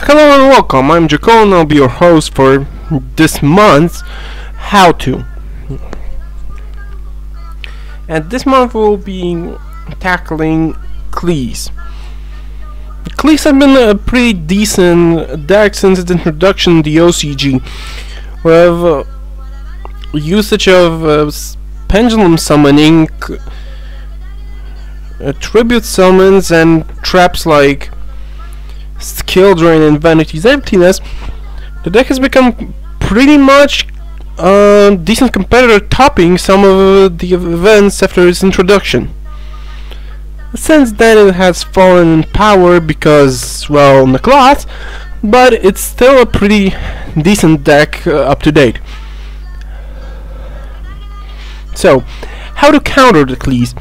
Hello and welcome, I'm Jaco and I'll be your host for this month's How To. And this month we'll be tackling Qlis. Qlis have been a pretty decent deck since its introduction in the OCG, with usage of pendulum summoning, tribute summons, and traps like Skill Drain and Vanity's Emptiness. The deck has become pretty much a decent competitor, topping some of the events after its introduction. Since then it has fallen in power because, well, the class, but it's still a pretty decent deck up to date. So, how to counter the Qlis?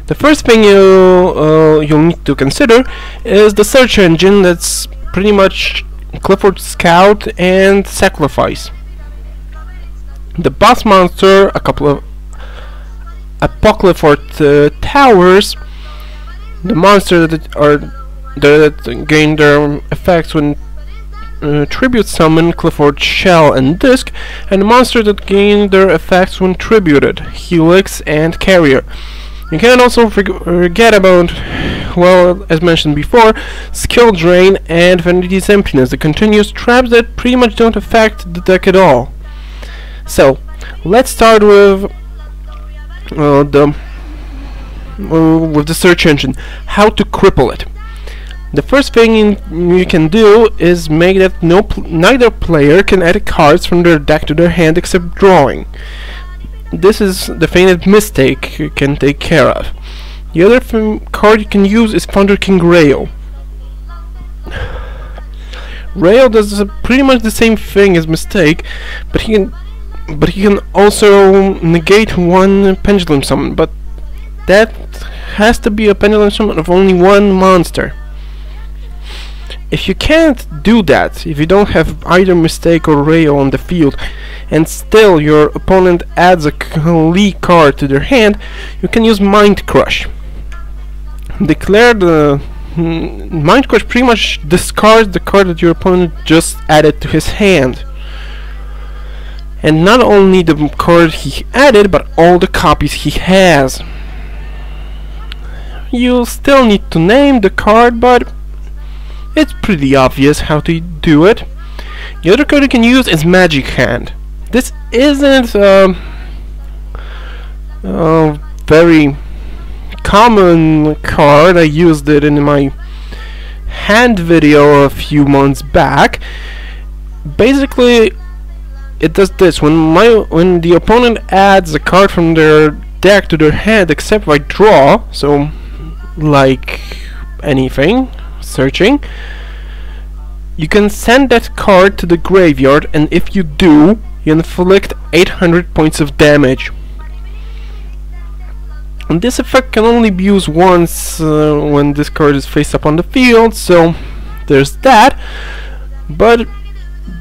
The first thing you'll need to consider is the search engine. That's pretty much Qliphort Scout and Sacrifice. The boss monster, a couple of Qliphort towers, the monster that gain their effects when tribute summon, Qliphort Shell and Disc, and the monster that gain their effects when tributed, Helix and Carrier. You can also forget about, well, as mentioned before, Skill Drain and Vanity's Emptiness, the continuous traps that pretty much don't affect the deck at all. So, let's start with the search engine. How to cripple it. The first thing you can do is make that neither player can add cards from their deck to their hand except drawing. This is the thing that Mistake can take care of. The other card you can use is Thunder King Rail. Rail does pretty much the same thing as Mistake, but he can also negate one pendulum summon, but that has to be a pendulum summon of only one monster. If you can't do that, if you don't have either Mistake or Rail on the field, and still your opponent adds a Qli card to their hand, you can use Mind Crush. Declare the Mind Crush pretty much discards the card that your opponent just added to his hand. And not only the card he added, but all the copies he has. You'll still need to name the card, but it's pretty obvious how to do it. The other card you can use is Magic Hand. This isn't a very common card. I used it in my hand video a few months back. Basically, it does this: when the opponent adds a card from their deck to their hand except by draw, so like anything, searching, you can send that card to the graveyard, and if you do, you inflict 800 points of damage. And this effect can only be used once when this card is face up on the field, so there's that. But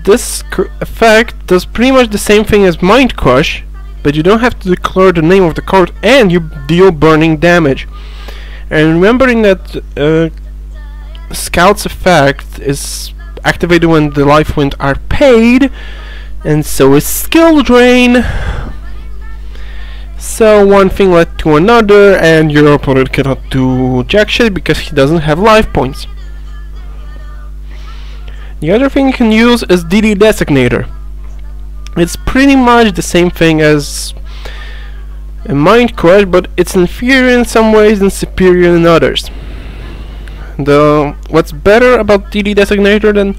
this effect does pretty much the same thing as Mind Crush, but you don't have to declare the name of the card, and you deal burning damage. And remembering that Scout's effect is activated when the life points are paid, and so is Skill Drain. So one thing led to another, and your opponent cannot do jack shit because he doesn't have life points. The other thing you can use is DD Designator. It's pretty much the same thing as a Mind Crush, but it's inferior in some ways and superior in others. What's better about DD Designator than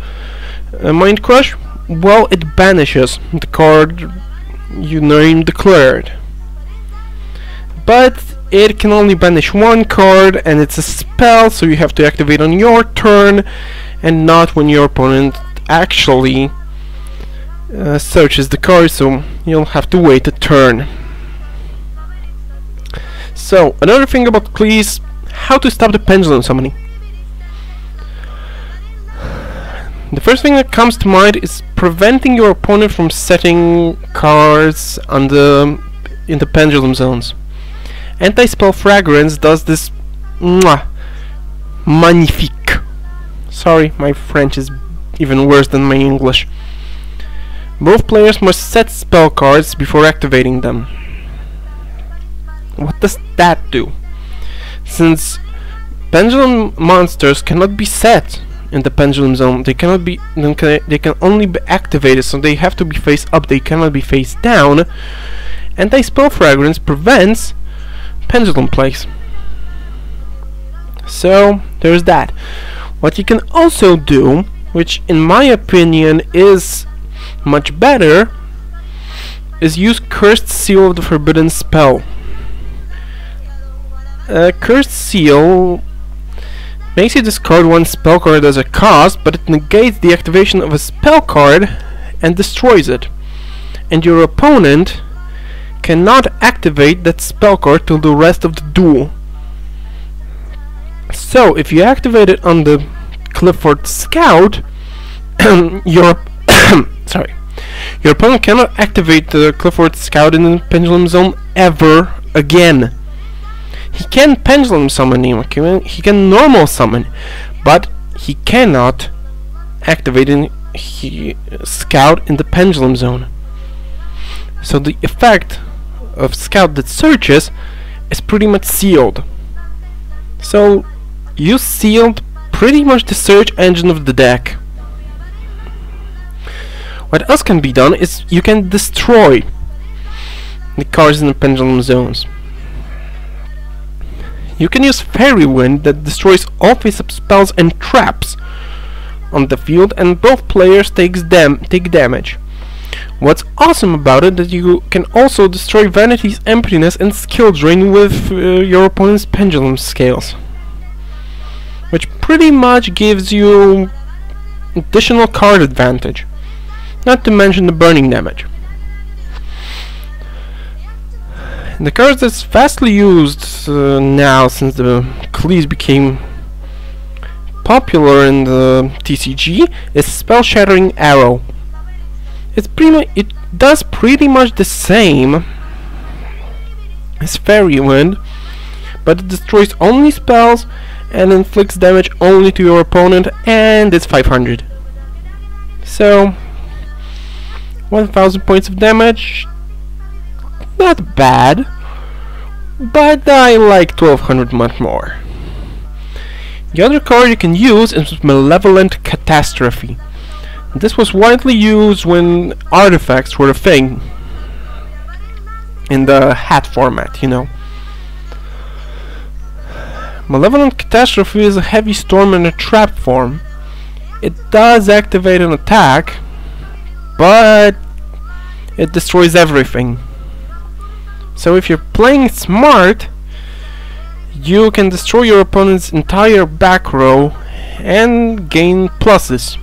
Mind Crush? Well, it banishes the card you named declared. But it can only banish one card, and it's a spell, so you have to activate on your turn and not when your opponent actually searches the card, so you'll have to wait a turn. So, another thing about Qlis: how to stop the pendulum summoning. The first thing that comes to mind is preventing your opponent from setting cards in the pendulum zones. Anti-Spell Fragrance does this magnifique. Sorry, my French is even worse than my English. Both players must set spell cards before activating them. What does that do? Since pendulum monsters cannot be set in the pendulum zone, they can only be activated, so they have to be face up, they cannot be face down. Anti-spell fragrance prevents pendulum plays. So there's that. What you can also do, which in my opinion is much better, is use Cursed Seal of the Forbidden Spell. Cursed Seal makes you discard one spell card as a cost, but it negates the activation of a spell card and destroys it. And your opponent cannot activate that spell card till the rest of the duel. So if you activate it on the Qliphort Scout, your opponent cannot activate the Qliphort Scout in the Pendulum Zone ever again. He can Pendulum Summon him, he can normal summon, but he cannot activate Scout in the Pendulum Zone. So the effect of Scout that searches is pretty much sealed. So you sealed pretty much the search engine of the deck. What else can be done is you can destroy the cards in the Pendulum Zones. You can use Fairy Wind that destroys all face-up spells and traps on the field, and both players take damage. What's awesome about it is that you can also destroy Vanity's Emptiness and Skill Drain with your opponent's Pendulum Scales, which pretty much gives you additional card advantage, not to mention the burning damage. The card that's vastly used now since the Qlis became popular in the TCG is Spell Shattering Arrow. It does pretty much the same as Fairy Wind, but it destroys only spells and inflicts damage only to your opponent, and it's 500. So 1000 points of damage, not bad, but I like 1200 much more. The other card you can use is Malevolent Catastrophe. This was widely used when artifacts were a thing in the hat format, you know. Malevolent Catastrophe is a heavy storm in a trap form. It does activate an attack, but it destroys everything. So if you're playing smart, you can destroy your opponent's entire back row and gain pluses,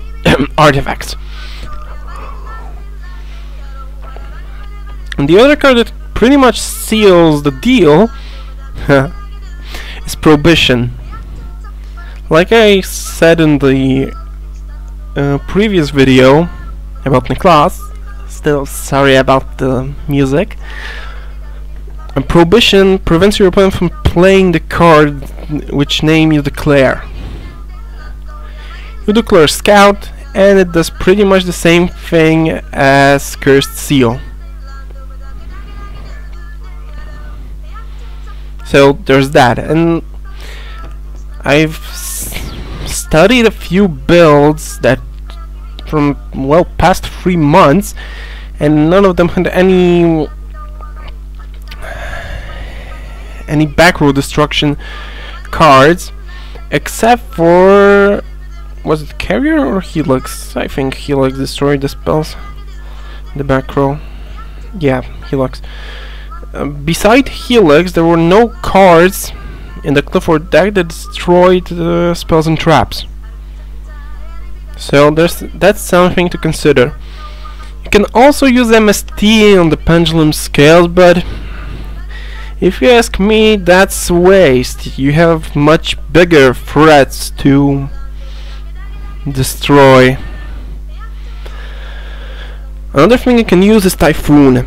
artifacts. And the other card that pretty much seals the deal is Prohibition. Like I said in the previous video about Niklas, still sorry about the music, and Prohibition prevents your opponent from playing the card which name you declare. You declare Scout, and it does pretty much the same thing as Cursed Seal. So there's that, and I've studied a few builds that from, well, past 3 months, and none of them had any back row destruction cards, except for, was it Carrier or Helix? I think Helix destroyed the spells in the back row. Yeah, Helix. Beside Helix, there were no cards in the Qliphort deck that destroyed spells and traps. So that's something to consider. You can also use MST on the Pendulum Scales, but if you ask me, that's a waste. You have much bigger threats to destroy. Another thing you can use is Typhoon.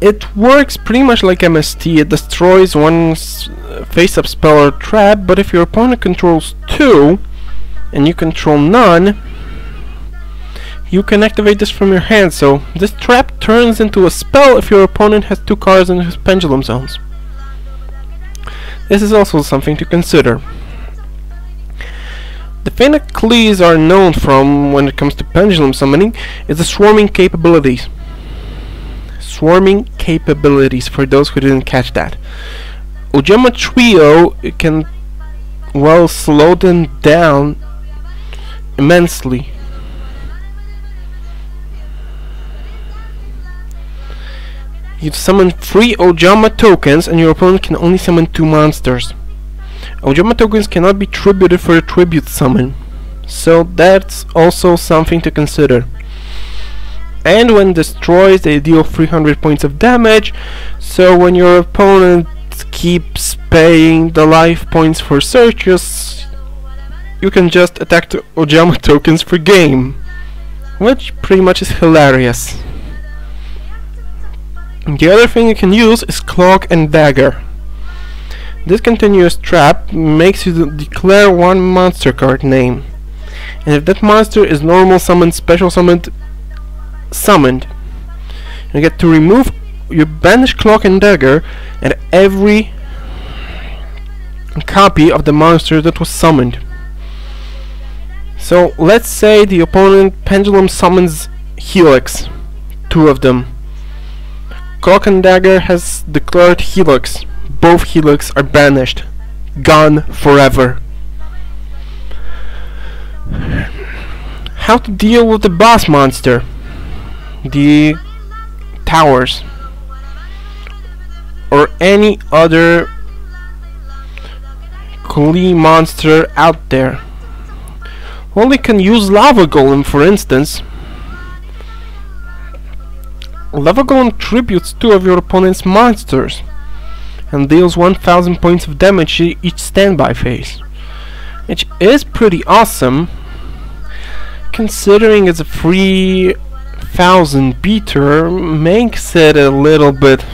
It works pretty much like MST. It destroys one face-up spell or trap, but if your opponent controls 2, and you control none, you can activate this from your hand, so this trap turns into a spell if your opponent has 2 cards in his pendulum zones. This is also something to consider. The thing that Qlis are known from when it comes to pendulum summoning is the swarming capabilities. Swarming capabilities, for those who didn't catch that. Ojama Trio can, well, slow them down immensely. You summon 3 Ojama tokens and your opponent can only summon 2 monsters. Ojama tokens cannot be tributed for a tribute summon, so that's also something to consider. And when destroyed, they deal 300 points of damage, so when your opponent keeps paying the life points for searches, you can just attack the Ojama tokens for game, which pretty much is hilarious. The other thing you can use is Cloak and Dagger. This continuous trap makes you declare 1 monster card name, and if that monster is normal summoned, special summoned, you get to remove your banished Cloak and Dagger and every copy of the monster that was summoned. So let's say the opponent pendulum summons Helix, 2 of them. Cloak and Dagger has declared Helix. Both Helix are banished. Gone forever. How to deal with the boss monster? The towers. Or any other Qli monster out there. Well, you can use Lava Golem, for instance. Lava Golem tributes 2 of your opponent's monsters and deals 1000 points of damage each standby phase, which is pretty awesome considering it's a 3000 beater. Makes it a little bit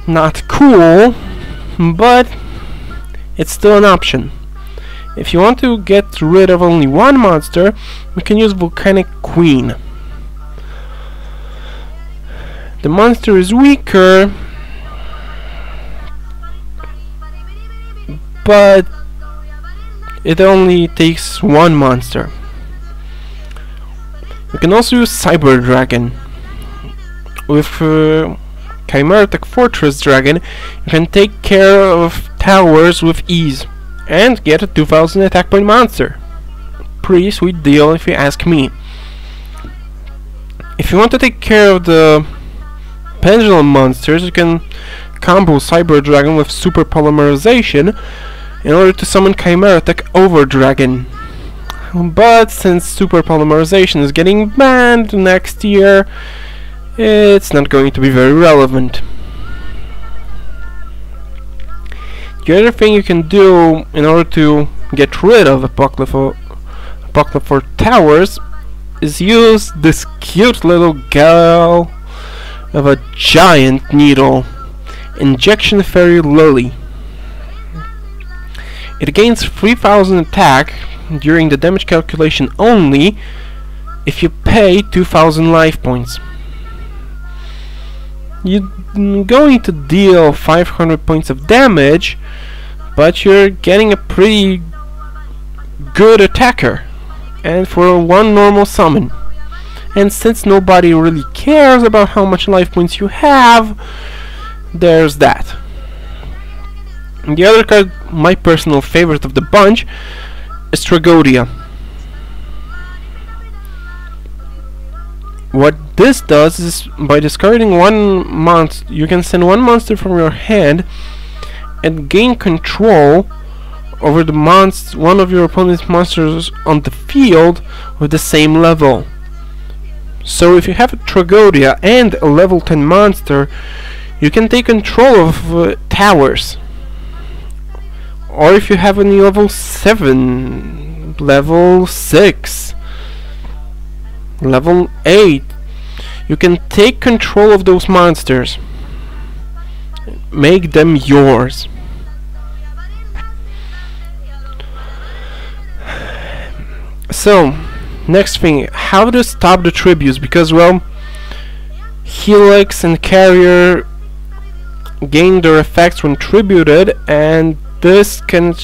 not cool, but it's still an option. If you want to get rid of only 1 monster, you can use Volcanic Queen. The monster is weaker, but it only takes 1 monster. You can also use Cyber Dragon. With Chimeric Fortress Dragon, you can take care of towers with ease and get a 2000 attack point monster. Pretty sweet deal if you ask me. If you want to take care of the pendulum monsters, you can combo Cyber Dragon with Super Polymerization in order to summon Chimeric Over Dragon. But since Super Polymerization is getting banned next year, it's not going to be very relevant. The other thing you can do in order to get rid of Qliphort towers is use this cute little gal of a giant needle, Injection Fairy Lily. It gains 3000 attack during the damage calculation only if you pay 2000 life points. You're going to deal 500 points of damage, but you're getting a pretty good attacker, and for 1 normal summon. And since nobody really cares about how much life points you have, there's that. The other card, my personal favorite of the bunch, is Tragodia. What this does is, by discarding 1 monster, you can send 1 monster from your hand and gain control over the one of your opponent's monsters on the field with the same level. So if you have a Tragodia and a level 10 monster, you can take control of towers. Or if you have any level 7, level 6, level 8, you can take control of those monsters. Make them yours. So, next thing, how to stop the tributes, because, well, Helix and Carrier gain their effects when tributed, and this can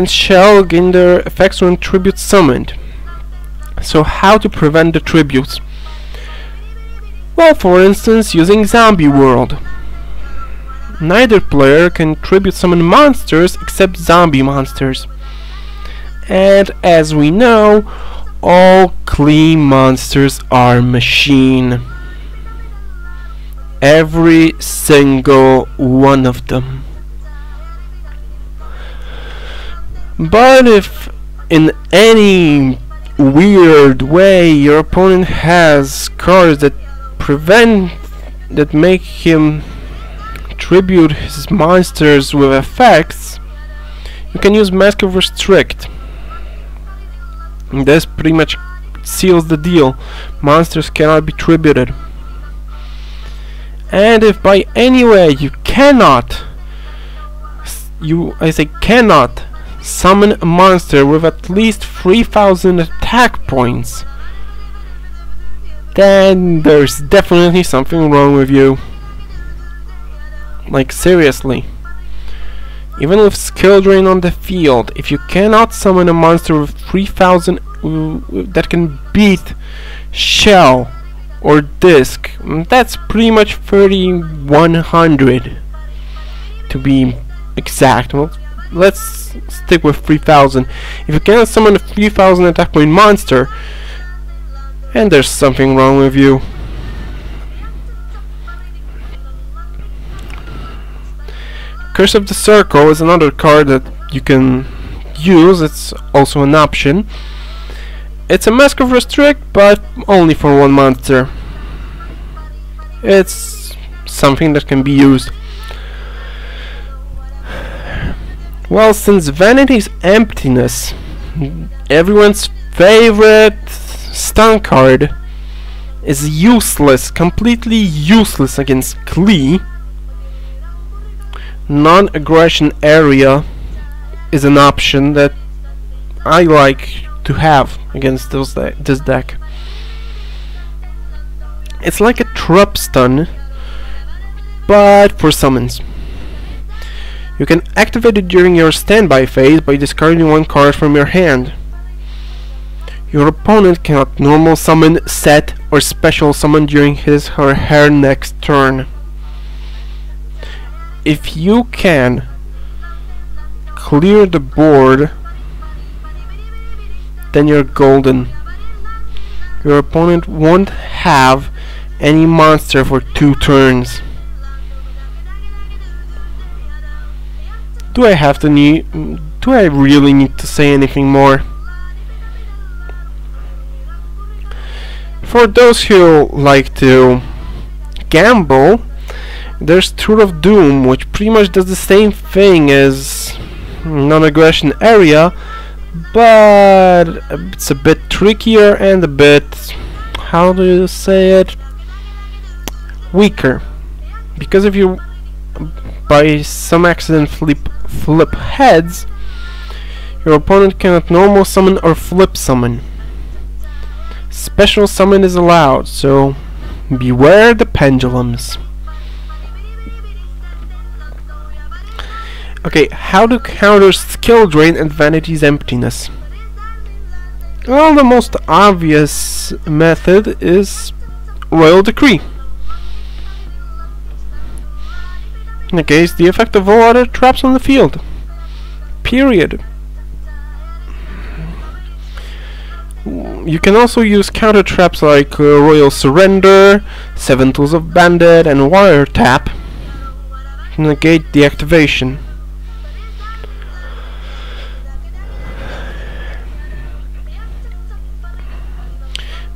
shall gain their effects when tribute summoned. So how to prevent the tributes? Well, for instance, using Zombie World. Neither player can tribute summon monsters except zombie monsters. And as we know, all Qli monsters are machine. Every single one of them. But if in any weird way your opponent has cards that make him tribute his monsters with effects, you can use Mask of Restrict. And this pretty much seals the deal. Monsters cannot be tributed. And if by any way you cannot, cannot summon a monster with at least 3000 attack points, then there's definitely something wrong with you. Like, seriously. Even with skill drain on the field, if you cannot summon a monster with 3000 that can beat Shell or Disc, that's pretty much 3100 to be exact. Well, let's stick with 3000. If you cannot summon a 3000 attack point monster, and there's something wrong with you. Curse of the Circle is another card that you can use. It's also an option. It's a Mask of Restrict, but only for one monster. It's something that can be used. Well, since Vanity's Emptiness, everyone's favorite stun card, is useless, completely useless against Qli, non-aggression area is an option that I like to have against this deck. It's like a trap stun, but for summons. You can activate it during your standby phase by discarding one card from your hand. Your opponent cannot normal summon, set, or special summon during his or her next turn. If you can clear the board, then you're golden. Your opponent won't have any monster for 2 turns. Do I really need to say anything more? For those who like to gamble, there's Tour of Doom, which pretty much does the same thing as non-aggression area, but it's a bit trickier and a bit, how do you say it, weaker. Because if you by some accident flip heads, your opponent cannot normal summon or flip summon. Special summon is allowed, so beware the pendulums. Okay, how to counter skill drain and Vanity's Emptiness? Well, the most obvious method is Royal Decree. Negates the effect of all other traps on the field. Period. You can also use counter traps like Royal Surrender, 7 Tools of Bandit, and Wiretap to negate the activation.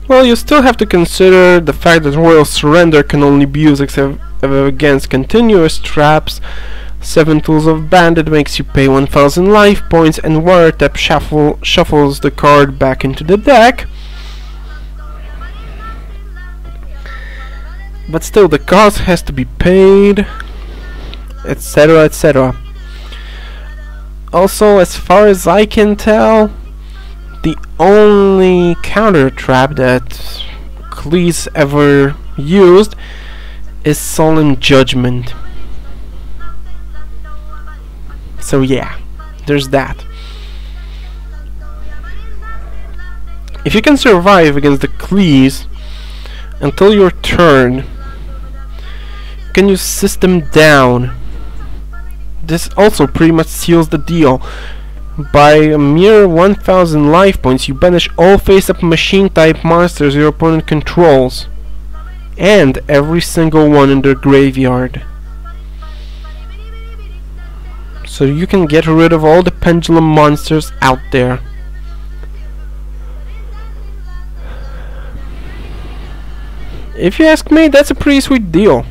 Well, you still have to consider the fact that Royal Surrender can only be used against continuous traps. 7 Tools of Bandit makes you pay 1000 life points, and Wiretap shuffles the card back into the deck. But still, the cost has to be paid, etc, etc. Also, as far as I can tell, only counter trap that Qliphort ever used is Solemn Judgment. So yeah, there's that. If you can survive against the Qliphort until your turn, you can use System Down. This also pretty much seals the deal. By a mere 1000 life points, you banish all face-up machine-type monsters your opponent controls, and every single one in their graveyard. So you can get rid of all the pendulum monsters out there. If you ask me, that's a pretty sweet deal.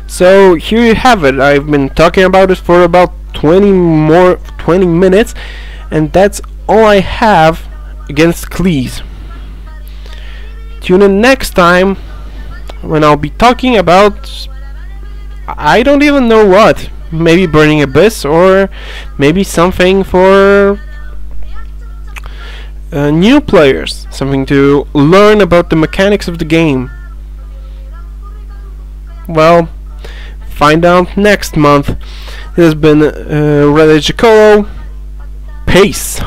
So here you have it. I've been talking about it for about 20 minutes, and that's all I have against Qliphort. Tune in next time when I'll be talking about, I don't even know what. Maybe Burning Abyss, or maybe something for new players, something to learn about the mechanics of the game. Well, find out next month. This has been Red Peace.